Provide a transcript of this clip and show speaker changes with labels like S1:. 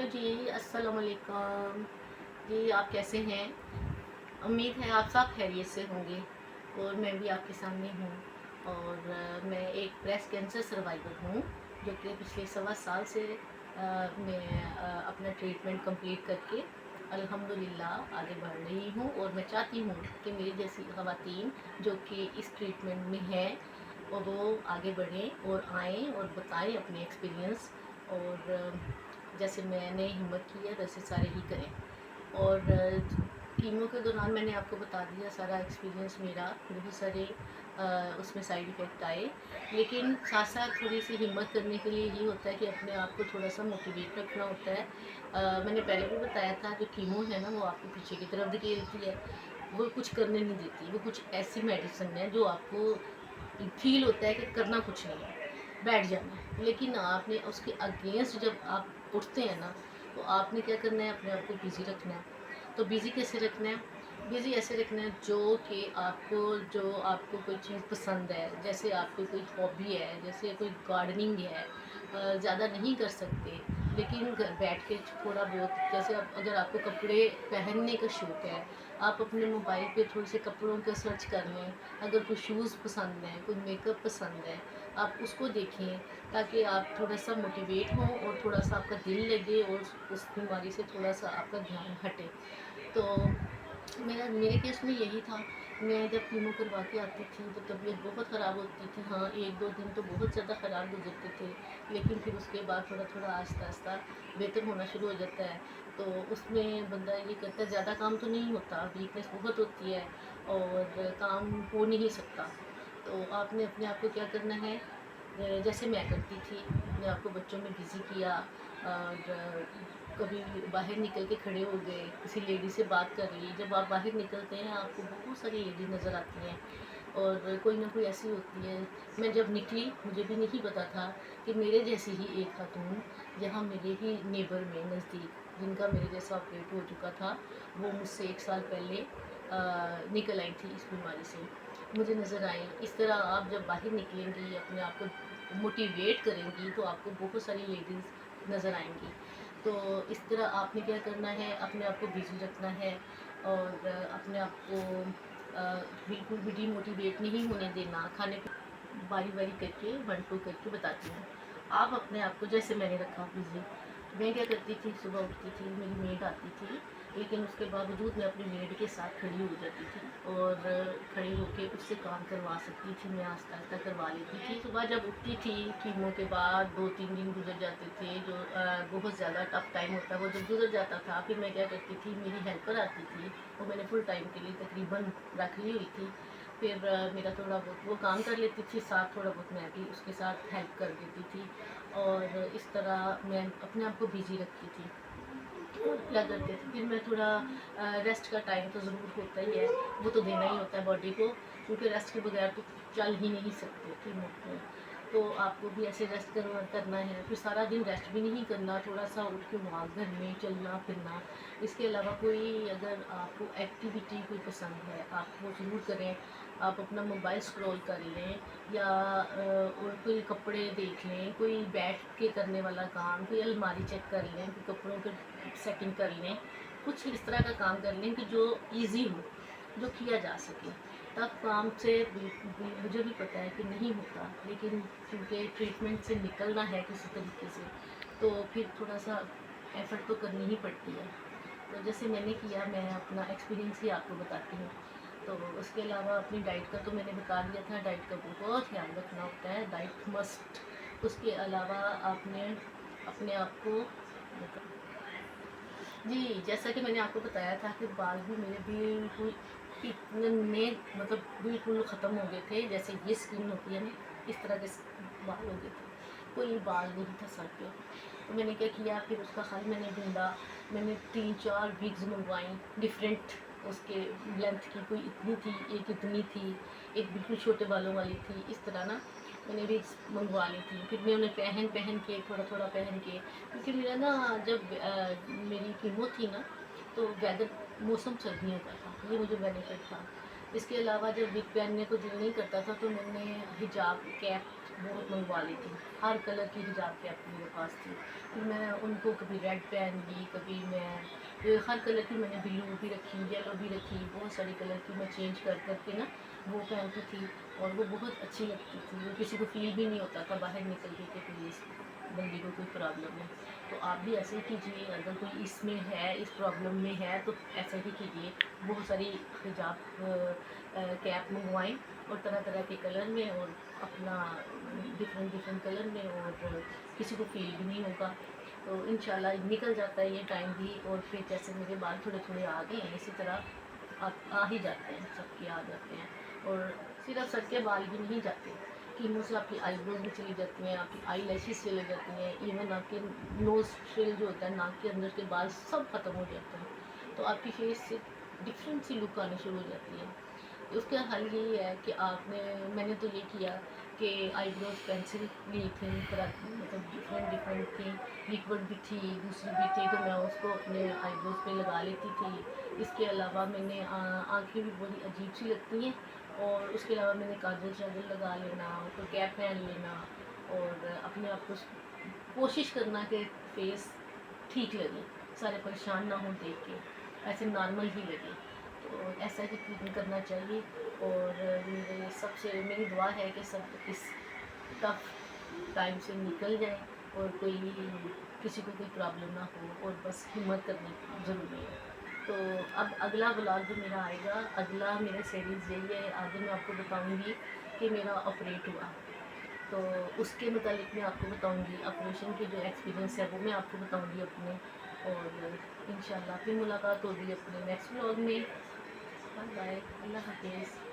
S1: जी, अस्सलाम वालेकुम। जी, आप कैसे हैं? उम्मीद है आप सब खैरियत से होंगे और मैं भी आपके सामने हूँ। और मैं एक ब्रेस्ट कैंसर सर्वाइवर हूँ, जो कि पिछले सवा साल से मैं अपना ट्रीटमेंट कंप्लीट करके अल्हम्दुलिल्लाह आगे बढ़ रही हूँ। और मैं चाहती हूँ कि मेरी जैसी ख़वातीन जो कि इस ट्रीटमेंट में हैं और वो आगे बढ़ें और आएँ और बताएँ अपने एक्सपीरियंस। और जैसे मैंने हिम्मत की है वैसे सारे ही करें। और कीमो के दौरान मैंने आपको बता दिया सारा एक्सपीरियंस मेरा, बहुत सारे उसमें साइड इफ़ेक्ट आए। लेकिन साथ साथ थोड़ी सी हिम्मत करने के लिए ये होता है कि अपने आप को थोड़ा सा मोटिवेट रखना होता है। मैंने पहले भी बताया था, जो कीमो है ना वो आपको पीछे की तरफ धकेलती है, वो कुछ करने नहीं देती। वो कुछ ऐसी मेडिसिन है जो आपको फील होता है कि करना कुछ नहीं है, बैठ जाना है। लेकिन आपने उसके अगेंस्ट जब आप उठते हैं ना, तो आपने क्या करना है, अपने आप को बिज़ी रखना है। तो बिज़ी कैसे रखना है? बिज़ी ऐसे रखना है जो आपको कोई चीज़ पसंद है। जैसे आपको कोई हॉबी है, जैसे कोई गार्डनिंग है, ज़्यादा नहीं कर सकते लेकिन घर बैठ के थोड़ा बहुत, जैसे अगर आपको कपड़े पहनने का शौक़ है, आप अपने मोबाइल पे थोड़े से कपड़ों का सर्च कर लें। अगर कोई शूज़ पसंद है, कोई मेकअप पसंद है, आप उसको देखें, ताकि आप थोड़ा सा मोटिवेट हों और थोड़ा सा आपका दिल लगे और उस बीमारी से थोड़ा सा आपका ध्यान हटे। तो मेरे केस में यही था। मैं जब कीमो करवा के आती थी तो तबीयत बहुत ख़राब होती थी। हाँ, 1-2 दिन तो बहुत ज़्यादा ख़राब गुजरते थे, लेकिन फिर उसके बाद थोड़ा थोड़ा आहिस्ता आहिस्ता बेहतर होना शुरू हो जाता है। तो उसमें बंदा ये करता है, ज़्यादा काम तो नहीं होता, वीकनेस बहुत होती है और काम हो नहीं सकता। तो आपने अपने आप को क्या करना है, जैसे मैं करती थी, अपने आप को बच्चों में बिज़ी किया। और कभी बाहर निकल के खड़े हो गए, किसी लेडी से बात कर ली। जब आप बाहर निकलते हैं आपको बहुत सारी लेडी नज़र आती हैं और कोई ना कोई ऐसी होती है। मैं जब निकली मुझे भी नहीं पता था कि मेरे जैसी ही एक खातून, जहाँ मेरे ही नेबर में नज़दीक, जिनका मेरे जैसा ऑपरेट हो चुका था, वो मुझसे 1 साल पहले निकल आई थी इस बीमारी से, मुझे नज़र आई। इस तरह आप जब बाहर निकलेंगी, अपने आप को मोटिवेट करेंगी, तो आपको बहुत सारी लेडीज़ नज़र आएंगी। तो इस तरह आपने क्या करना है, अपने आप को बिज़ी रखना है और अपने आप को बिल्कुल भी डीमोटिवेट नहीं होने देना। खाने पीने बारी बारी करके 1-2 करके बताती हूँ। आप अपने आप को जैसे मैंने रखा बिज़ी। मैं क्या करती थी, सुबह उठती थी, मेरी मेड आती थी, लेकिन उसके बावजूद मैं अपनी मेड के साथ खड़ी हो जाती थी और खड़ी होके उससे काम करवा सकती थी। मैं आहिस्ता आहिस्ता करवा लेती थी। सुबह जब उठती थी, कीमो के बाद 2-3 दिन गुजर जाते थे, जो बहुत ज़्यादा टफ टाइम होता है वो जब गुजर जाता था, फिर मैं क्या करती थी, मेरी हेल्पर आती थी, वो मैंने फुल टाइम के लिए तकरीबन रख ली हुई थी। फिर मेरा थोड़ा बहुत वो काम कर लेती थी, साथ थोड़ा बहुत मैं भी उसके साथ हेल्प कर देती थी। और इस तरह मैं अपने आप को बिज़ी रखती थी। और क्या करते थे, फिर मैं थोड़ा रेस्ट का टाइम तो ज़रूर होता ही है, वो तो देना ही होता है बॉडी को, क्योंकि रेस्ट के बगैर तो चल ही नहीं सकते कीमो में। तो आपको भी ऐसे रेस्ट करना है। फिर सारा दिन रेस्ट भी नहीं करना, थोड़ा सा उठ के वॉक, घर में चलना फिरना। इसके अलावा कोई अगर आपको एक्टिविटी कोई पसंद है, आप वो ज़रूर करें। आप अपना मोबाइल स्क्रॉल कर लें या और कोई कपड़े देख लें, कोई बैठ के करने वाला काम, कोई अलमारी चेक कर लें, कोई कपड़ों की सेटिंग कर लें। कुछ इस तरह का काम कर लें कि जो ईज़ी हो, जो किया जा सके। तब काम से मुझे भी पता है कि नहीं होता, लेकिन क्योंकि ट्रीटमेंट से निकलना है किसी तरीके से, तो फिर थोड़ा सा एफ़र्ट तो करनी ही पड़ती है। तो जैसे मैंने किया, मैं अपना एक्सपीरियंस ही आपको बताती हूँ। तो उसके अलावा अपनी डाइट का तो मैंने बता दिया था, डाइट का बहुत ध्यान रखना होता है, डाइट मस्ट। उसके अलावा आपने अपने आप को जी, जैसा कि मैंने आपको बताया था कि बाल भी मेरे बिल्कुल इतने, मतलब बिल्कुल ख़त्म हो गए थे। जैसे ये स्किन होती है ना, इस तरह के बाल हो गए थे, कोई बाल नहीं था सर पे। तो मैंने क्या किया, फिर उसका हल मैंने ढूँढा। मैंने 3-4 विग्स मंगवाई डिफरेंट, उसके लेंथ की, कोई इतनी थी, एक इतनी थी, एक बिल्कुल छोटे बालों वाली थी। इस तरह ना मैंने विग्स मंगवा ली थी। फिर मैं उन्हें पहन के, थोड़ा थोड़ा पहन के, क्योंकि मेरा ना जब मेरी कीमो थी ना, तो वेदर, मौसम सर्दियों का था, ये मुझे बेनिफिट था। इसके अलावा जब विग पहनने को दिल नहीं करता था, तो मैंने हिजाब, कैप बहुत मंगवा ली थी, हर कलर की हिजाब कैप मेरे पास थी। फिर मैं उनको कभी रेड पहन ली, कभी मैं हर कलर की मैंने ब्लू भी रखी, येलो भी रखी, बहुत सारी कलर की मैं चेंज कर करके ना वो पहनती थी और वो बहुत अच्छी लगती थी। वो किसी को फील भी नहीं होता था बाहर निकल के कि प्लीज़ बंदी को कोई प्रॉब्लम है। तो आप भी ऐसे ही कीजिए, अगर कोई इसमें है, इस प्रॉब्लम में है तो ऐसे ही कीजिए। बहुत सारी हिजाब कैप मंगवाएं और तरह तरह के कलर में और अपना डिफरेंट डिफरेंट कलर में, और किसी को फील भी नहीं होगा। तो इंशाल्लाह निकल जाता है ये टाइम भी। और फिर जैसे मेरे बाल थोड़े थोड़े आ गए हैं, इसी तरह आ ही जाते हैं, सबके आ जाते हैं। और सिर्फ सर के बाल भी नहीं जाते, कीमों से आपकी आईब्रोज भी चली जाती हैं, आपकी आई लैशेज चली जाती हैं, इवन आपके नोज फ्रिल जो होता है, नाक के अंदर के बाल सब खत्म हो जाते हैं। तो आपकी फेस से डिफरेंट सी लुक आनी शुरू हो जाती है। उसका हल यही है कि मैंने तो ये किया कि आईब्रोज पेंसिल ली थी, तरह मतलब डिफरेंट डिफरेंट थी, लिक्विड भी थी, दूसरी भी थी, तो मैं उसको अपने आईब्रोज पे लगा लेती थी। इसके अलावा मैंने आँखें भी बड़ी अजीब सी लगती हैं, और उसके अलावा मैंने काजल शाजल लगा लेना, तो कैप पहन लेना, और अपने आप को कोशिश करना कि फेस ठीक लगे, सारे परेशान ना हो देख के, ऐसे नॉर्मल ही लगे। तो ऐसा ही ट्रीटमेंट करना चाहिए। और मेरी दुआ है कि सब इस टफ टाइम से निकल जाए और किसी को कोई प्रॉब्लम ना हो, और बस हिम्मत करनी ज़रूरी है। तो अब अगला व्लॉग जो मेरा आएगा, अगला मेरा सीरीज़ यही है, आगे मैं आपको बताऊंगी कि मेरा ऑपरेट हुआ, तो उसके मुतालिक मैं आपको बताऊंगी, ऑपरेशन के जो एक्सपीरियंस है वो मैं आपको बताऊंगी अपने। और इंशाल्लाह फिर मुलाकात होगी अपने नेक्स्ट व्लॉग में। बाय बाय, अल्लाह हाफिज़।